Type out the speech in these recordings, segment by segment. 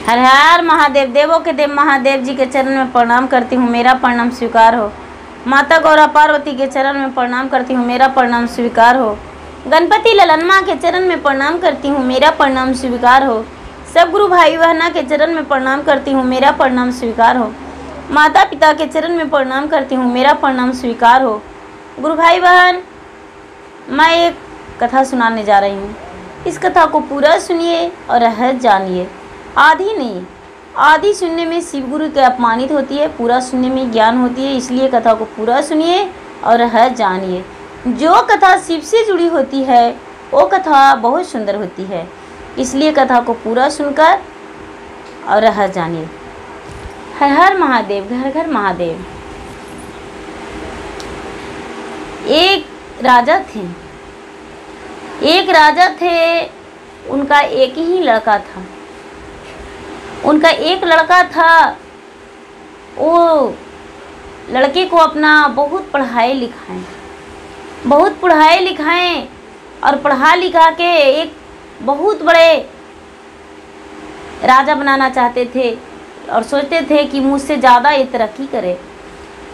हर हर महादेव। देवों के देव महादेव जी के चरण में प्रणाम करती हूँ, मेरा प्रणाम स्वीकार हो। माता गौरा पार्वती के चरण में प्रणाम करती हूँ, मेरा प्रणाम स्वीकार हो। गणपति ललन माँ के चरण में प्रणाम करती हूँ, मेरा प्रणाम स्वीकार हो। सब गुरु भाई बहना के चरण में प्रणाम करती हूँ, मेरा प्रणाम स्वीकार हो। माता पिता के चरण में प्रणाम करती हूँ, मेरा प्रणाम स्वीकार हो। गुरु भाई बहन, मैं एक कथा सुनाने जा रही हूँ। इस कथा को पूरा सुनिए और रहस्य जानिए। आधी नहीं, आधी सुनने में शिव गुरु के अपमानित होती है, पूरा सुनने में ज्ञान होती है। इसलिए कथा को पूरा सुनिए और रहस्य जानिए। जो कथा शिव से जुड़ी होती है वो कथा बहुत सुंदर होती है। इसलिए कथा को पूरा सुनकर और रहस्य जानिए। हर हर महादेव, घर घर महादेव। एक राजा थे, उनका एक ही लड़का था। उनका एक लड़का था, वो लड़के को अपना बहुत पढ़ाए लिखाएं और पढ़ा लिखा के एक बहुत बड़े राजा बनाना चाहते थे और सोचते थे कि मुझसे ज़्यादा ये तरक्की करे।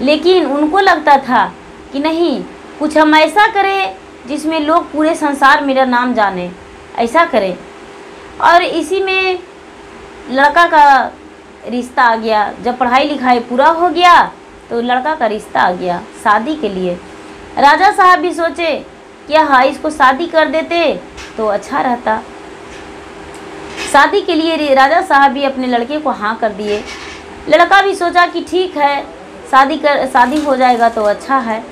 लेकिन उनको लगता था कि नहीं, कुछ हम ऐसा करें जिसमें लोग पूरे संसार मेरा नाम जाने, ऐसा करें। और इसी में लड़का का रिश्ता आ गया। जब पढ़ाई लिखाई पूरा हो गया तो लड़का का रिश्ता आ गया शादी के लिए। राजा साहब भी सोचे कि हाँ, इसको शादी कर देते तो अच्छा रहता। शादी के लिए राजा साहब भी अपने लड़के को हाँ कर दिए। लड़का भी सोचा कि ठीक है, शादी हो जाएगा तो अच्छा है।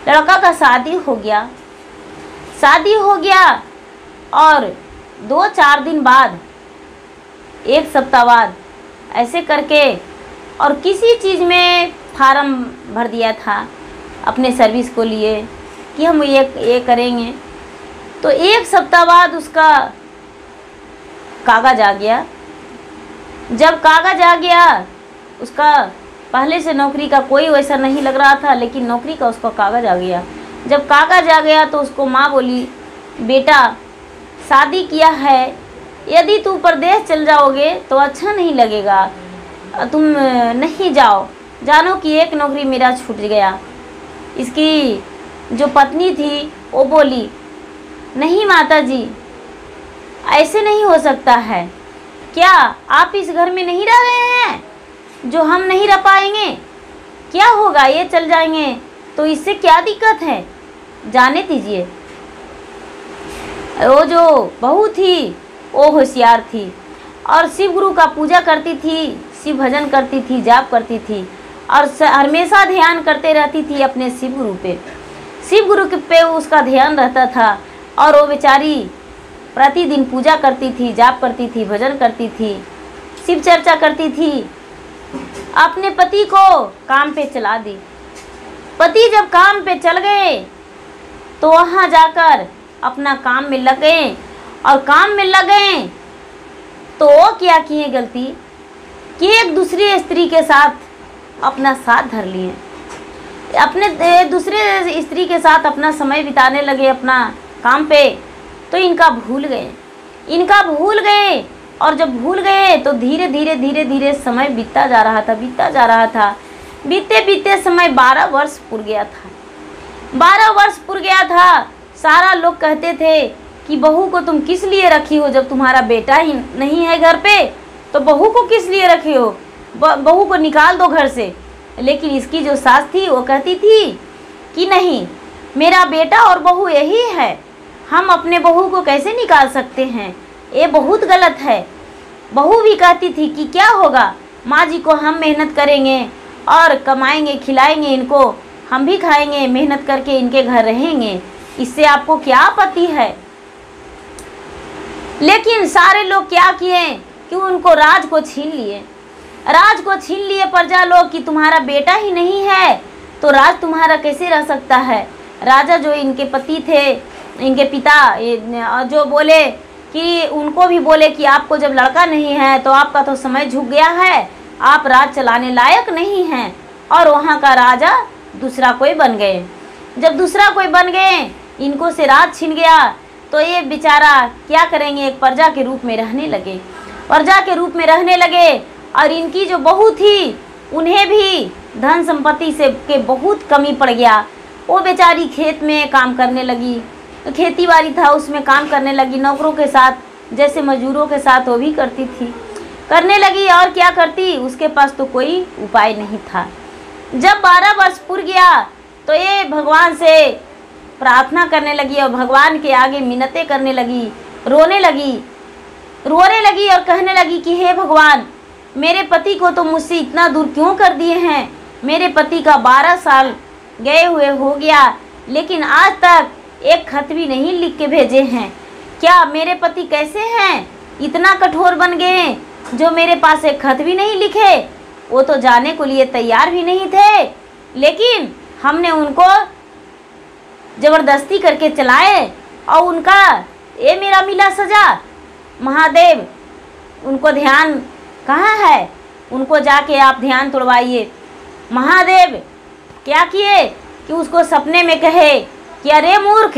लड़का का शादी हो गया और 2-4 दिन बाद, 1 सप्ताह बाद ऐसे करके और किसी चीज़ में फार्म भर दिया था अपने सर्विस को लिए कि हम ये करेंगे। तो 1 सप्ताह बाद उसका कागज़ आ गया। जब कागज़ आ गया, उसका पहले से नौकरी का कोई वैसा नहीं लग रहा था, लेकिन नौकरी का उसका कागज़ आ गया। जब कागज़ आ गया तो उसको माँ बोली, बेटा शादी किया है, यदि तू परदेश चल जाओगे तो अच्छा नहीं लगेगा, तुम नहीं जानो कि एक नौकरी मेरा छूट गया। इसकी जो पत्नी थी वो बोली, नहीं माता जी, ऐसे नहीं हो सकता है। क्या आप इस घर में नहीं रह रहे हैं जो हम नहीं रह पाएंगे? क्या होगा, ये चल जाएंगे तो इससे क्या दिक्कत है, जाने दीजिए। वो जो बहू थी वो होशियार थी और शिव गुरु का पूजा करती थी, शिव भजन करती थी, जाप करती थी और हमेशा ध्यान करते रहती थी अपने शिव गुरु पे। शिव गुरु पे उसका ध्यान रहता था और वो बेचारी प्रतिदिन पूजा करती थी, जाप करती थी, भजन करती थी, शिव चर्चा करती थी। अपने पति को काम पे चला दी। पति जब काम पे चल गए तो वहाँ जाकर अपना काम में लग गए और काम में लग गए तो वो क्या किए गलती कि एक दूसरी स्त्री के साथ अपना साथ धर लिए। अपने दूसरे स्त्री के साथ अपना समय बिताने लगे अपना काम पे। तो इनका भूल गए और जब भूल गए तो धीरे धीरे समय बीतता जा रहा था। बीते समय 12 वर्ष पुर गया था। सारा लोग कहते थे कि बहू को तुम किस लिए रखी हो, जब तुम्हारा बेटा ही नहीं है घर पे तो बहू को किस लिए रखी हो, बहू को निकाल दो घर से। लेकिन इसकी जो सास थी वो कहती थी कि नहीं, मेरा बेटा और बहू यही है, हम अपने बहू को कैसे निकाल सकते हैं, ये बहुत गलत है। बहू भी कहती थी कि क्या होगा, माँ जी को हम मेहनत करेंगे और कमाएंगे, खिलाएंगे इनको, हम भी खाएंगे, मेहनत करके इनके घर रहेंगे, इससे आपको क्या आपत्ति है। लेकिन सारे लोग क्या किए कि उनको राज को छीन लिए प्रजा लोग कि तुम्हारा बेटा ही नहीं है तो राज तुम्हारा कैसे रह सकता है। राजा जो इनके पति थे, इनके पिता जो बोले कि उनको भी बोले कि आपको जब लड़का नहीं है तो आपका तो समय झुक गया है, आप राज चलाने लायक नहीं हैं। और वहाँ का राजा दूसरा कोई बन गए। जब दूसरा कोई बन गए, इनको से राज छिन गया तो ये बेचारा क्या करेंगे, एक प्रजा के रूप में रहने लगे। प्रजा के रूप में रहने लगे। और इनकी जो बहू थी उन्हें भी धन संपत्ति से के बहुत कमी पड़ गया। वो बेचारी खेत में काम करने लगी, खेती बाड़ी था उसमें काम करने लगी, नौकरों के साथ जैसे मजदूरों के साथ वो भी करती थी, करने लगी। और क्या करती, उसके पास तो कोई उपाय नहीं था। जब 12 वर्ष पूर गया तो ये भगवान से प्रार्थना करने लगी और भगवान के आगे मिन्नतें करने लगी, रोने लगी और कहने लगी कि हे भगवान, मेरे पति को तो मुझसे इतना दूर क्यों कर दिए हैं। मेरे पति का 12 साल गए हुए हो गया, लेकिन आज तक एक खत भी नहीं लिख के भेजे हैं। क्या मेरे पति कैसे हैं, इतना कठोर बन गए जो मेरे पास एक खत भी नहीं लिखे। वो तो जाने को लिए तैयार भी नहीं थे, लेकिन हमने उनको ज़बरदस्ती करके चलाए और उनका ये मेरा मिला सजा। महादेव, उनको ध्यान कहाँ है, उनको जाके आप ध्यान तोड़वाइए। महादेव क्या किए कि उसको सपने में कहे कि अरे मूर्ख,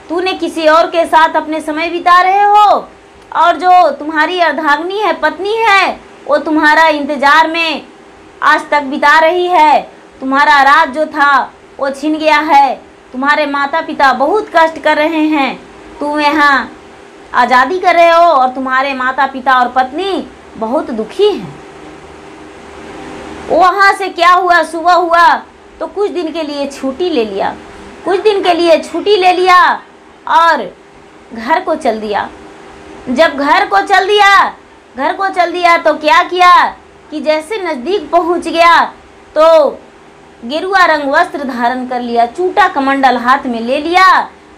तूने किसी और के साथ अपने समय बिता रहे हो और जो तुम्हारी अर्धांगिनी है, पत्नी है, वो तुम्हारा इंतजार में आज तक बिता रही है। तुम्हारा राज जो था वो छिन गया है, तुम्हारे माता पिता बहुत कष्ट कर रहे हैं, तुम यहाँ आज़ादी कर रहे हो और तुम्हारे माता पिता और पत्नी बहुत दुखी हैं। वहाँ से क्या हुआ, सुबह हुआ तो कुछ दिन के लिए छुट्टी ले लिया और घर को चल दिया। जब घर को चल दिया तो क्या किया कि जैसे नज़दीक पहुँच गया तो गेरुआ रंग वस्त्र धारण कर लिया, चूटा कमंडल हाथ में ले लिया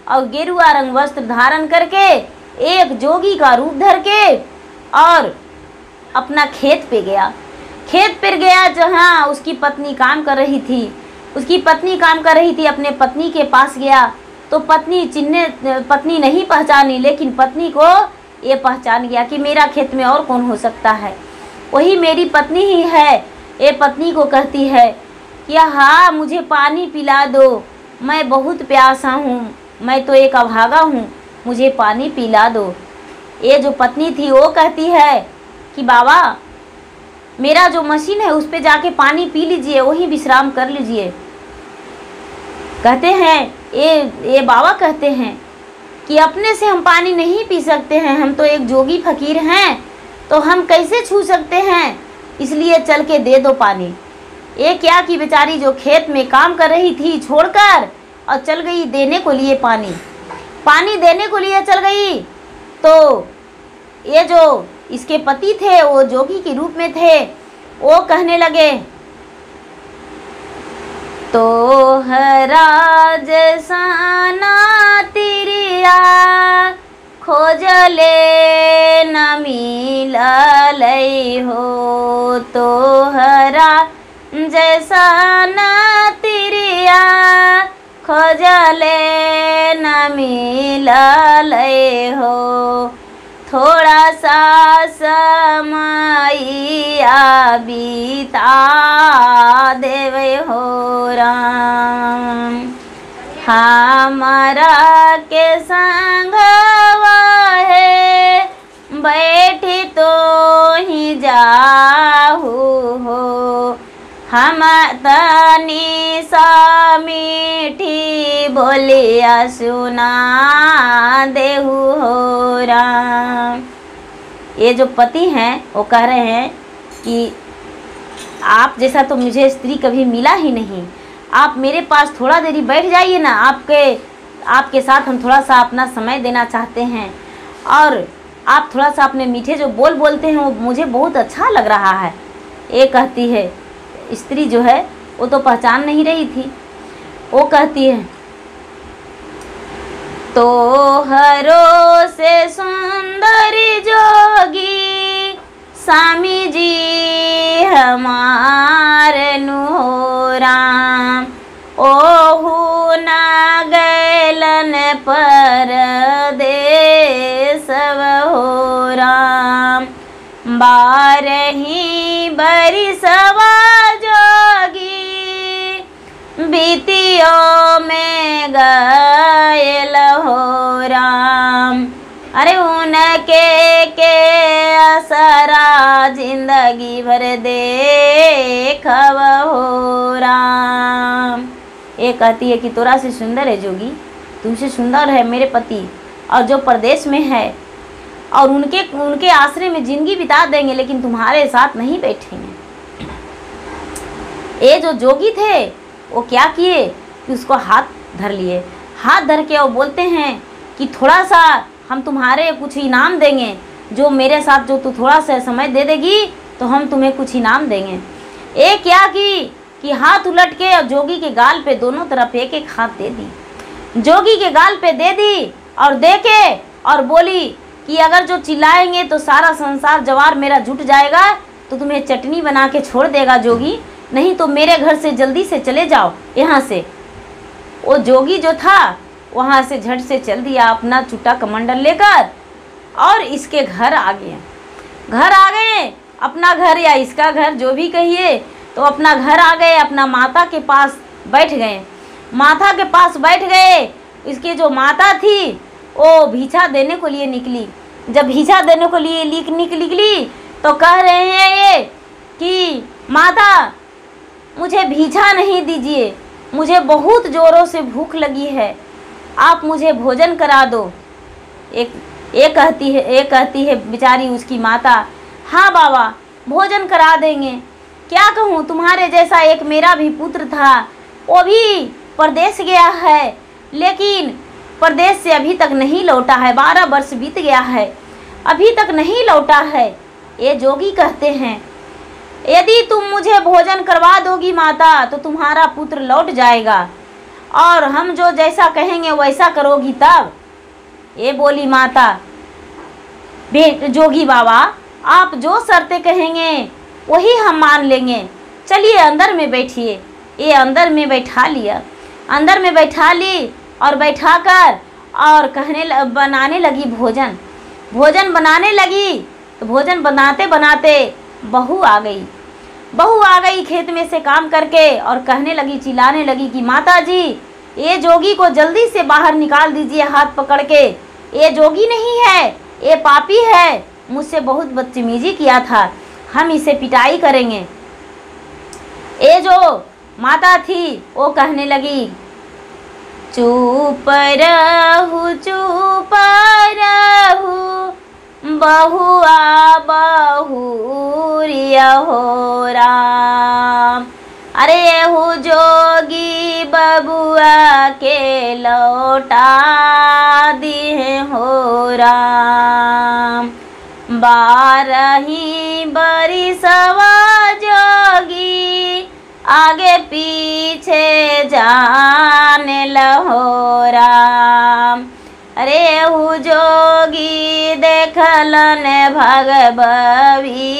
और गेरुआ रंग वस्त्र धारण करके एक जोगी का रूप धर के और अपना खेत पे गया जहाँ उसकी पत्नी काम कर रही थी। अपने पत्नी के पास गया तो पत्नी नहीं पहचानी, लेकिन पत्नी को ये पहचान गया कि मेरा खेत में और कौन हो सकता है, वही मेरी पत्नी ही है। ये पत्नी को कहती है कि हाँ, मुझे पानी पिला दो, मैं बहुत प्यासा हूँ, मैं तो एक अभागा हूँ, मुझे पानी पिला दो। ये जो पत्नी थी वो कहती है कि बाबा, मेरा जो मशीन है उस पे जाके पानी पी लीजिए, वहीं विश्राम कर लीजिए। कहते हैं ये बाबा कहते हैं कि अपने से हम पानी नहीं पी सकते हैं, हम तो एक जोगी फकीर हैं, तो हम कैसे छू सकते हैं, इसलिए चल के दे दो पानी। ये क्या कि बेचारी जो खेत में काम कर रही थी छोड़कर और चल गई देने को लिए पानी देने को लिए चल गई। तो ये जो इसके पति थे वो जोगी के रूप में थे, वो कहने लगे तो हरा जैसा ना तिरिया खोजले न मिललै हो, तो हरा जैसा ना तिरिया खोजले न मिललै हो, थोड़ा सा समैया बीता देवे हो राम, हमारा के संगवा है बैठी तो ही जाहू हो, हम तनी सा मीठी बोलिया सुना देहू हो राम। ये जो पति हैं वो कह रहे हैं कि आप जैसा तो मुझे स्त्री कभी मिला ही नहीं, आप मेरे पास थोड़ा देरी बैठ जाइए ना, आपके साथ हम थोड़ा सा अपना समय देना चाहते हैं और आप थोड़ा सा अपने मीठे जो बोल बोलते हैं वो मुझे बहुत अच्छा लग रहा है। ये कहती है स्त्री जो है वो तो पहचान नहीं रही थी, वो कहती है तो हरो से सुंदरी जोगी स्वामी जी हमार नु राम, ओहु न गैलन पर देश हो राम, 12 बरिसवा जोगी बीतियों में गयल हो राम, अरे उनके के असरा जिंदगी भर देखब हो राम। ये कहती है कि तोरा से सुंदर है जोगी, तुमसे सुंदर है मेरे पति, और जो प्रदेश में है, और उनके आश्रय में जिंदगी बिता देंगे, लेकिन तुम्हारे साथ नहीं बैठेंगे। ये जो जोगी थे वो क्या किए कि उसको हाथ धर लिए। हाथ धर के वो बोलते हैं कि थोड़ा सा हम तुम्हारे कुछ इनाम देंगे, जो मेरे साथ जो तू थोड़ा सा समय दे देगी तो हम तुम्हें कुछ इनाम देंगे। एक क्या कि हाथ उलट के और जोगी के गाल पे दोनों तरफ एक एक हाथ दे दी। जोगी के गाल पे दे दी और दे के और बोली कि अगर जो चिल्लाएंगे तो सारा संसार जवार मेरा जुट जाएगा, तो तुम्हें चटनी बना के छोड़ देगा जोगी, नहीं तो मेरे घर से जल्दी से चले जाओ यहाँ से। वो जोगी जो था वहाँ से झट से चल दिया अपना चुटा कमंडल लेकर, और इसके घर आ गए। घर आ गए, अपना घर या इसका घर जो भी कहिए, तो अपना घर आ गए, अपना माता के पास बैठ गए। माता के पास बैठ गए। इसकी जो माता थी वो भिक्षा देने को लिए निकली। जब भिक्षा देने को लिए निकली तो कह रहे हैं ये कि माता मुझे भिक्षा नहीं दीजिए, मुझे बहुत ज़ोरों से भूख लगी है, आप मुझे भोजन करा दो। एक कहती है बेचारी उसकी माता, हाँ बाबा भोजन करा देंगे। क्या कहूँ, तुम्हारे जैसा एक मेरा भी पुत्र था, वो भी परदेश गया है, लेकिन परदेश से अभी तक नहीं लौटा है। 12 वर्ष बीत गया है, अभी तक नहीं लौटा है। ये जोगी कहते हैं यदि तुम मुझे भोजन करवा दोगी माता तो तुम्हारा पुत्र लौट जाएगा, और हम जो जैसा कहेंगे वैसा करोगी तब। ये बोली माता, जोगी बाबा आप जो शर्तें कहेंगे वही हम मान लेंगे, चलिए अंदर में बैठिए। ये अंदर में बैठा लिया, अंदर में बैठा ली और बैठाकर और बनाने लगी भोजन। भोजन बनाने लगी तो भोजन बनाते बनाते बहू आ गई खेत में से काम करके, और कहने लगी, चिल्लाने लगी कि माता जी ये जोगी को जल्दी से बाहर निकाल दीजिए हाथ पकड़ के। ये जोगी नहीं है, ये पापी है, मुझसे बहुत बदतमीजी किया था, हम इसे पिटाई करेंगे। ये जो माता थी वो कहने लगी, चुप रहू बहुआ बहुरिया हो राम। अरे हो जोगी बबुआ के लौटा दिए हो राम। 12 बरिसवा जोगी आगे पीछे जाने लहो राम। अरे हु जोगी देखलन भगभवी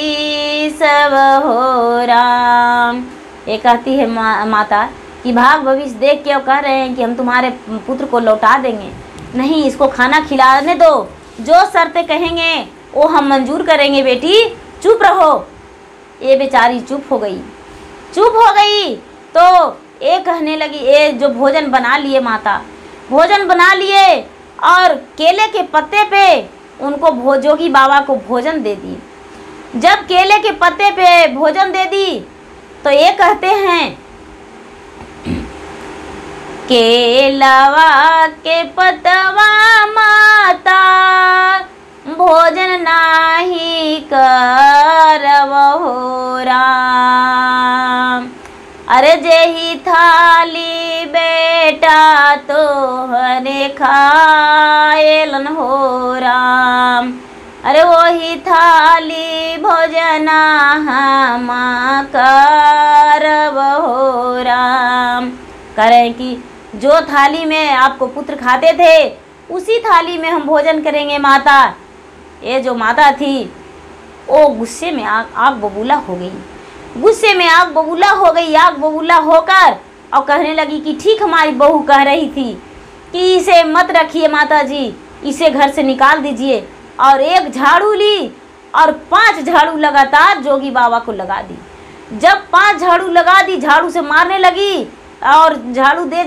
सब हो राम। ये कहती है माता कि भाग भविष्य देख के कह रहे हैं कि हम तुम्हारे पुत्र को लौटा देंगे, नहीं इसको खाना खिलाने दो, जो शर्तें कहेंगे वो हम मंजूर करेंगे, बेटी चुप रहो। ये बेचारी चुप हो गई तो ये कहने लगी, ये जो भोजन बना लिए माता, भोजन बना लिए और केले के पत्ते पे उनको जोगी बाबा को भोजन दे दी। जब केले के पत्ते पे भोजन दे दी तो ये कहते हैं, केलवा के पतवा माता भोजन नाही करव हो राम। अरे जेही थाली बेटा तो हरे खाएलन हो राम। अरे वही थाली भोजना हम करव हो राम। कह रहे हैं कि जो थाली में आपको पुत्र खाते थे उसी थाली में हम भोजन करेंगे माता। ये जो माता थी वो गुस्से में आग बबूला हो गई, गुस्से में आग बबूला हो गई, आग बबूला होकर और कहने लगी कि ठीक हमारी बहू कह रही थी कि इसे मत रखिए माता जी, इसे घर से निकाल दीजिए। और एक झाड़ू ली और 5 झाड़ू लगातार जोगी बाबा को लगा दी। जब 5 झाड़ू लगा दी, झाड़ू से मारने लगी और झाड़ू दे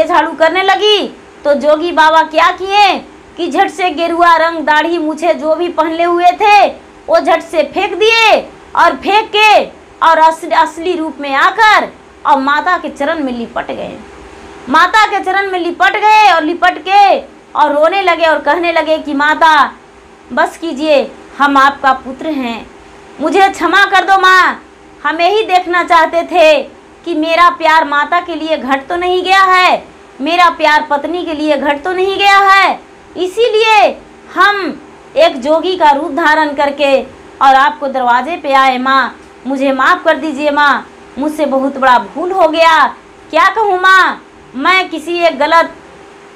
झाड़ू करने लगी, तो जोगी बाबा क्या किए कि झट से गेरुआ रंग दाढ़ी मूछे जो भी पहने हुए थे वो झट से फेंक दिए और फेंक के और असली रूप में आकर और माता के चरण में लिपट गए। माता के चरण में लिपट गए और लिपट के और रोने लगे और कहने लगे कि माता बस कीजिए, हम आपका पुत्र हैं, मुझे क्षमा कर दो माँ। हम यही देखना चाहते थे कि मेरा प्यार माता के लिए घट तो नहीं गया है, मेरा प्यार पत्नी के लिए घट तो नहीं गया है, इसीलिए हम एक जोगी का रूप धारण करके और आपको दरवाजे पे आए। माँ मुझे माफ़ कर दीजिए माँ, मुझसे बहुत बड़ा भूल हो गया। क्या कहूँ माँ, मैं किसी एक गलत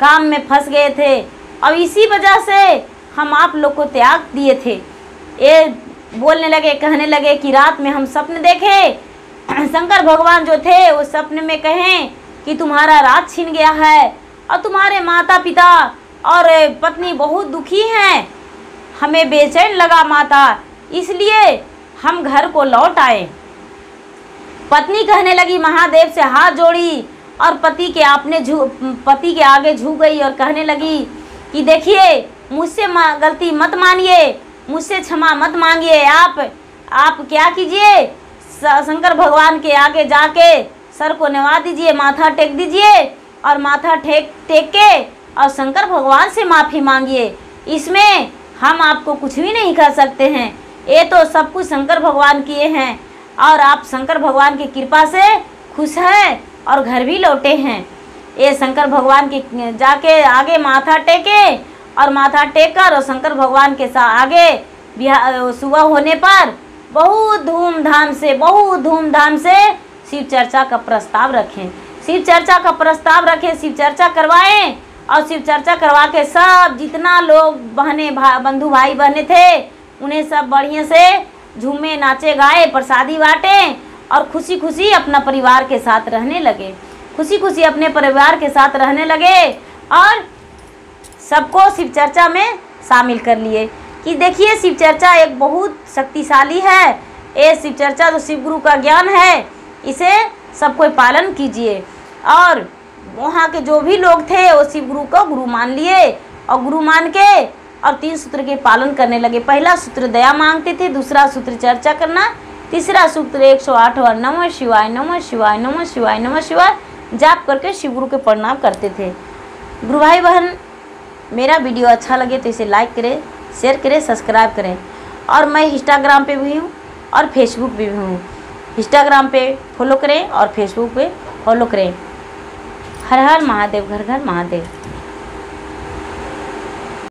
काम में फंस गए थे और इसी वजह से हम आप लोग को त्याग दिए थे। ये बोलने लगे, कहने लगे कि रात में हम सपने देखे, शंकर भगवान जो थे वो सपने में कहें कि तुम्हारा राज छीन गया है और तुम्हारे माता पिता और पत्नी बहुत दुखी हैं, हमें बेचैन लगा माता, इसलिए हम घर को लौट आए। पत्नी कहने लगी, महादेव से हाथ जोड़ी और पति के आगे झुक गई और कहने लगी कि देखिए मुझसे गलती मत मानिए, मुझसे क्षमा मत मांगिए। आप क्या कीजिए, शंकर भगवान के आगे जाके सर को नवा दीजिए, माथा टेक दीजिए और माथा टेक के और शंकर भगवान से माफ़ी मांगिए। इसमें हम आपको कुछ भी नहीं कर सकते हैं, ये तो सब कुछ शंकर भगवान किए हैं और आप शंकर भगवान की कृपा से खुश हैं और घर भी लौटे हैं। ये शंकर भगवान के जाके आगे माथा टेके और माथा टेक कर और शंकर भगवान के साथ आगे सुबह होने पर बहुत धूमधाम से शिव चर्चा का प्रस्ताव रखें, शिव चर्चा का प्रस्ताव रखें, शिव चर्चा करवाएं और शिव चर्चा करवा के सब जितना लोग बंधु भाई बहने थे उन्हें सब बढ़िया से झूमे नाचे गाए, प्रसादी बांटे और खुशी खुशी अपना परिवार के साथ रहने लगे, खुशी खुशी अपने परिवार के साथ रहने लगे और सबको शिव चर्चा में शामिल कर लिए। कि देखिए शिव चर्चा एक बहुत शक्तिशाली है, ये शिव चर्चा जो शिव गुरु का ज्ञान है इसे सब कोई पालन कीजिए। और वहाँ के जो भी लोग थे वो शिव गुरु को गुरु मान लिए और गुरु मान के और 3 सूत्र के पालन करने लगे। पहला सूत्र दया मांगते थे, दूसरा सूत्र चर्चा करना, तीसरा सूत्र 108 बार नमः शिवाय नमः शिवाय नमः शिवाय नमः शिवाय जाप करके शिव गुरु के प्रणाम करते थे। गुरु भाई बहन, मेरा वीडियो अच्छा लगे तो इसे लाइक करें, शेयर करें, सब्सक्राइब करें। और मैं इंस्टाग्राम पे भी हूँ और फेसबुक पे भी हूँ, इंस्टाग्राम पे फॉलो करें और फेसबुक पे फॉलो करें। हर हर महादेव, घर घर महादेव।